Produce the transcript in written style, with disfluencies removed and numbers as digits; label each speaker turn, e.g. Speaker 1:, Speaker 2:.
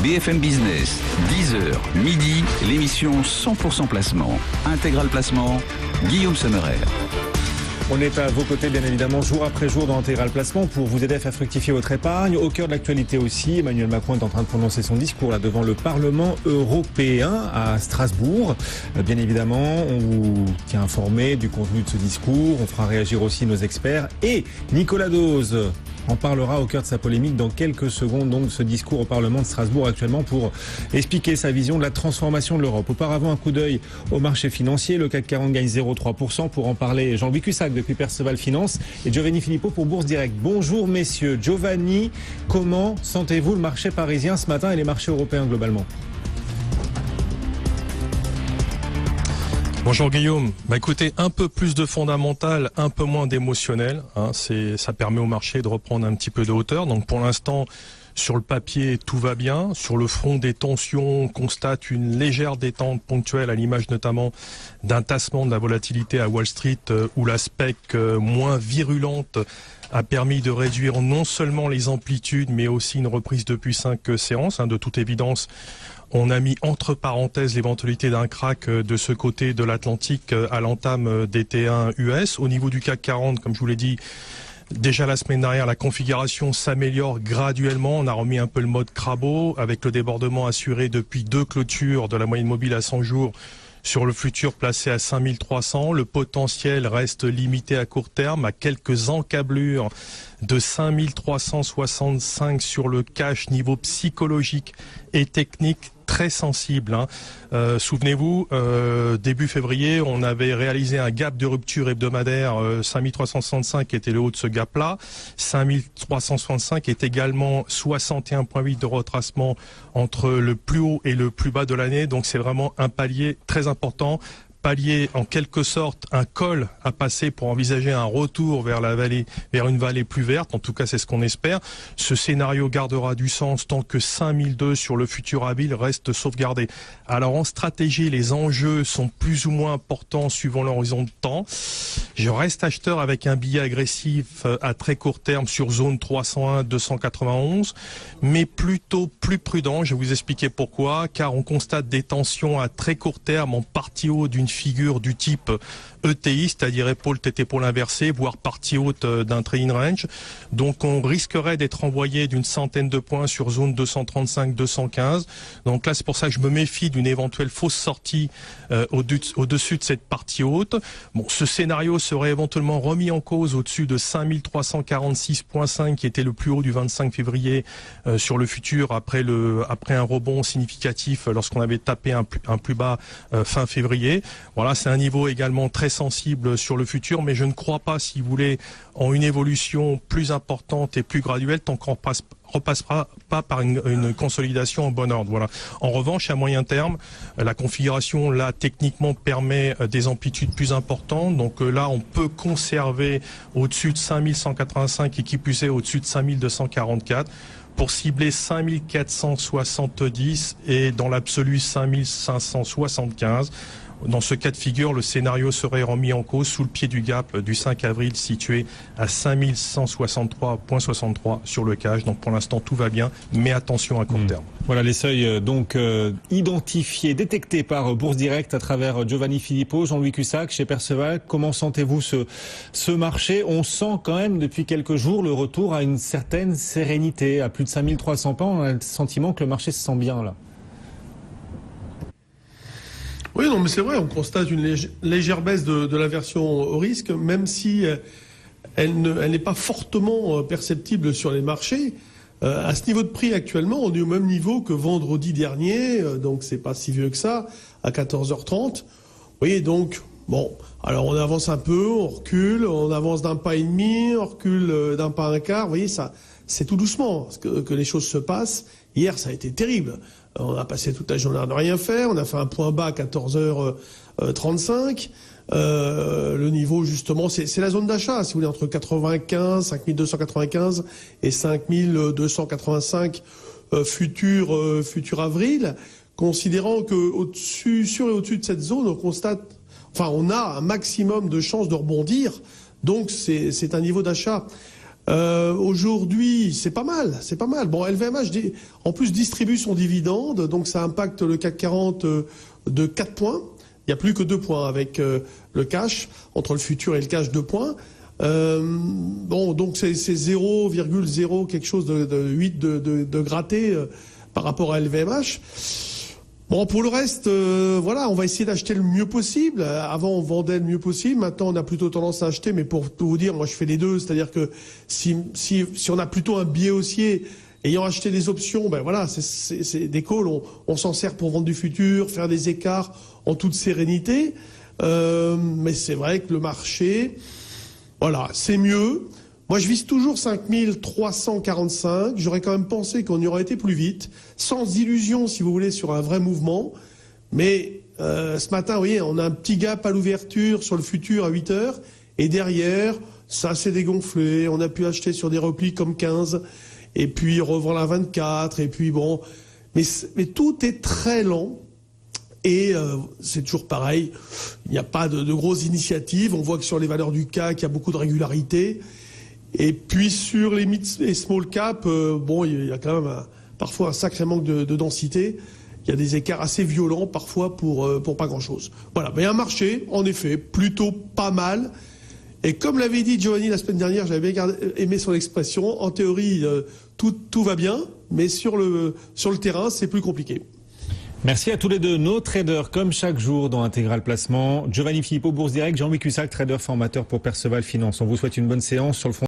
Speaker 1: BFM Business, 10h, midi, l'émission 100% placement. Intégral placement, Guillaume Sommerer.
Speaker 2: On est à vos côtés, bien évidemment, jour après jour dans Intégral Placement pour vous aider à faire fructifier votre épargne. Au cœur de l'actualité aussi, Emmanuel Macron est en train de prononcer son discours là devant le Parlement européen à Strasbourg. Bien évidemment, on vous tient informé du contenu de ce discours. On fera réagir aussi nos experts. Et Nicolas Dose en parlera au cœur de sa polémique dans quelques secondes, donc ce discours au Parlement de Strasbourg actuellement pour expliquer sa vision de la transformation de l'Europe. Auparavant, un coup d'œil au marché financier. Le CAC 40 gagne 0,3%. Pour en parler, Jean-Louis Cussac depuis Perceval Finance et Giovanni Filippo pour Bourse Direct. Bonjour messieurs. Giovanni, comment sentez-vous le marché parisien ce matin et les marchés européens globalement ?
Speaker 3: Bonjour Guillaume. Écoutez, un peu plus de fondamental, un peu moins d'émotionnel. Ça permet au marché de reprendre un petit peu de hauteur. Donc pour l'instant, sur le papier, tout va bien. Sur le front des tensions, on constate une légère détente ponctuelle, à l'image notamment d'un tassement de la volatilité à Wall Street, où la spec moins virulente a permis de réduire non seulement les amplitudes, mais aussi une reprise depuis 5 séances. De toute évidence, on a mis entre parenthèses l'éventualité d'un crack de ce côté de l'Atlantique à l'entame des T1 US. Au niveau du CAC 40, comme je vous l'ai dit, déjà la semaine dernière, la configuration s'améliore graduellement. On a remis un peu le mode Crabo avec le débordement assuré depuis 2 clôtures de la moyenne mobile à 100 jours sur le futur placé à 5300. Le potentiel reste limité à court terme à quelques encablures de 5365 sur le cash, niveau psychologique et technique très sensible. Souvenez-vous, début février, on avait réalisé un gap de rupture hebdomadaire, 5365 était le haut de ce gap-là, 5365 est également 61,8 de retracement entre le plus haut et le plus bas de l'année, donc c'est vraiment un palier très important. Palier en quelque sorte un col à passer pour envisager un retour vers la vallée, vers une vallée plus verte. En tout cas, c'est ce qu'on espère. Ce scénario gardera du sens tant que 5002 sur le futur habile reste sauvegardé. Alors en stratégie, les enjeux sont plus ou moins importants suivant l'horizon de temps. Je reste acheteur avec un billet agressif à très court terme sur zone 301-291, mais plutôt plus prudent. Je vais vous expliquer pourquoi. Car on constate des tensions à très court terme en partie haut d'une figure du type ETI, c'est-à-dire épaule tête épaule inversée, voire partie haute d'un trade range. Donc on risquerait d'être envoyé d'une centaine de points sur zone 235-215. Donc là, c'est pour ça que je me méfie d'une éventuelle fausse sortie au-dessus de cette partie haute. Bon, ce scénario serait éventuellement remis en cause au-dessus de 5346,5 qui était le plus haut du 25 février sur le futur après un rebond significatif lorsqu'on avait tapé un plus bas fin février. Voilà, c'est un niveau également très sensible sur le futur, mais je ne crois pas, si vous voulez, en une évolution plus importante et plus graduelle tant qu'on repassera pas par une consolidation en bon ordre. Voilà. En revanche, à moyen terme, la configuration là techniquement permet des amplitudes plus importantes. Donc là, on peut conserver au-dessus de 5185 et qui plus est au-dessus de 5244 pour cibler 5470 et dans l'absolu 5575. Dans ce cas de figure, le scénario serait remis en cause sous le pied du gap du 5 avril situé à 5163,63 sur le cash. Donc pour l'instant, tout va bien, mais attention à court terme.
Speaker 2: Voilà les seuils donc identifiés, détectés par Bourse Direct à travers Giovanni Filippo, Jean-Louis Cussac chez Perceval. Comment sentez-vous ce marché ? On sent quand même depuis quelques jours le retour à une certaine sérénité. À plus de 5300 points, on a le sentiment que le marché se sent bien là.
Speaker 4: Oui, non, mais c'est vrai, on constate une légère baisse de l'aversion au risque, même si elle n'est pas fortement perceptible sur les marchés. À ce niveau de prix actuellement, on est au même niveau que vendredi dernier, donc c'est pas si vieux que ça, à 14h30. Vous voyez, donc, bon, alors on avance un peu, on recule, on avance d'un pas et demi, on recule d'un pas un quart. Vous voyez, ça, c'est tout doucement que les choses se passent. Hier, ça a été terrible. On a passé toute la journée à ne rien faire. On a fait un point bas à 14h35. Le niveau, justement, c'est la zone d'achat, si vous voulez, entre 5295 et 5285 futur avril. Considérant que sur et au-dessus de cette zone, on a un maximum de chances de rebondir. Donc, c'est un niveau d'achat Aujourd'hui, c'est pas mal. Bon, LVMH, en plus, distribue son dividende, donc ça impacte le CAC 40 de 4 points. Il n'y a plus que 2 points avec le cash, entre le futur et le cash, 2 points. Bon, donc c'est 0,0 quelque chose de 8 de gratté par rapport à LVMH. Bon, pour le reste, voilà, on va essayer d'acheter le mieux possible. Avant, on vendait le mieux possible. Maintenant, on a plutôt tendance à acheter. Mais pour tout vous dire, moi, je fais les deux. C'est-à-dire que si on a plutôt un biais haussier, ayant acheté des options, ben voilà, c'est des calls. On s'en sert pour vendre du futur, faire des écarts en toute sérénité. Mais c'est vrai que le marché, voilà, c'est mieux. Moi, je vise toujours 5345. J'aurais quand même pensé qu'on y aurait été plus vite, sans illusion, si vous voulez, sur un vrai mouvement. Mais ce matin, vous voyez, on a un petit gap à l'ouverture sur le futur à 8 heures. Et derrière, ça s'est dégonflé. On a pu acheter sur des replis comme 15. Et puis revendre à 24. Et puis bon. Mais tout est très lent. Et c'est toujours pareil. Il n'y a pas de grosses initiatives. On voit que sur les valeurs du CAC, il y a beaucoup de régularité. Et puis sur les mid et small cap, bon, il y a quand même parfois un sacré manque de densité. Il y a des écarts assez violents parfois pour pas grand-chose. Voilà, mais un marché, en effet, plutôt pas mal. Et comme l'avait dit Giovanni la semaine dernière, j'avais bien aimé son expression, en théorie, tout va bien, mais sur le terrain, c'est plus compliqué.
Speaker 2: Merci à tous les deux, nos traders, comme chaque jour dans Intégral Placement. Giovanni Philippot, Bourse Direct, Jean-Louis Cussac, trader formateur pour Perceval Finance. On vous souhaite une bonne séance sur le front.